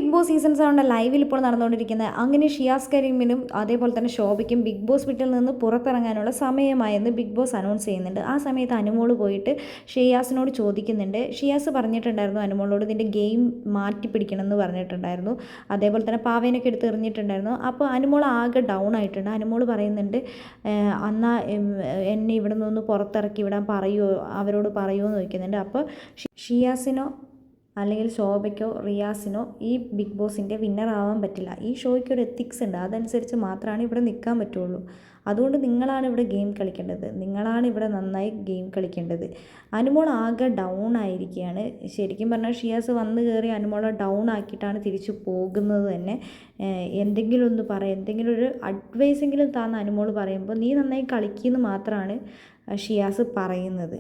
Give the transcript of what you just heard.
Big boss season 7 ലൈവിൽ ഇപ്പോൾ നടന്നുകൊണ്ടിരിക്കുന്നത്. അങ്ങനെ ഷിയാസ് കരീമിനും അതേപോലെ തന്നെ ശോഭയ്ക്കും ബിഗ് ബോസ് വീട്ടിൽ നിന്ന് പുറത്തിറങ്ങാനുള്ള സമയമായെന്ന് ബിഗ് ബോസ് അനൗൺസ് ചെയ്യുന്നുണ്ട്. ആ സമയത്ത് അനുമോൾ പോയിട്ട് ഷിയാസിനോട് ചോദിക്കുന്നുണ്ട്. ഷിയാസ് പറഞ്ഞിട്ടുണ്ടായിരുന്നു അനുമോളോട് ഇതിൻ്റെ ഗെയിം മാറ്റി പിടിക്കണം എന്ന് പറഞ്ഞിട്ടുണ്ടായിരുന്നു. അതേപോലെ തന്നെ പാവേനൊക്കെ എടുത്ത് എറിഞ്ഞിട്ടുണ്ടായിരുന്നു. അപ്പോൾ അനുമോൾ ആകെ ഡൗൺ ആയിട്ടുണ്ട്. അനുമോൾ പറയുന്നുണ്ട്, എന്നാൽ എന്നെ ഇവിടെ നിന്ന് പുറത്തിറക്കി വിടാൻ പറയുമോ, അവരോട് പറയുമോ എന്ന് ചോദിക്കുന്നുണ്ട്. അപ്പോൾ ഷിയാസിനോ അല്ലെങ്കിൽ ശോഭയ്ക്കോ റിയാസിനോ ഈ ബിഗ് ബോസിൻ്റെ വിന്നർ ആവാൻ പറ്റില്ല. ഈ ഷോയ്ക്ക് ഒരു എത്തിക്സ് ഉണ്ട്, അതനുസരിച്ച് മാത്രമാണ് ഇവിടെ നിൽക്കാൻ പറ്റുള്ളൂ. അതുകൊണ്ട് നിങ്ങളാണ് ഇവിടെ ഗെയിം കളിക്കേണ്ടത്, നിങ്ങളാണ് ഇവിടെ നന്നായി ഗെയിം കളിക്കേണ്ടത്. അനുമോൾ ആകെ ഡൗൺ ആയിരിക്കുകയാണ്. ശരിക്കും പറഞ്ഞാൽ ഷിയാസ് വന്ന് കയറി അനുമോളെ ഡൗൺ ആക്കിയിട്ടാണ് തിരിച്ചു പോകുന്നത് തന്നെ. എന്തെങ്കിലും ഒന്ന് പറയാം, എന്തെങ്കിലും ഒരു അഡ്വൈസെങ്കിലും താന്ന് അനുമോൾ പറയുമ്പോൾ നീ നന്നായി കളിക്കുമെന്ന് മാത്രമാണ് ഷിയാസ് പറയുന്നത്.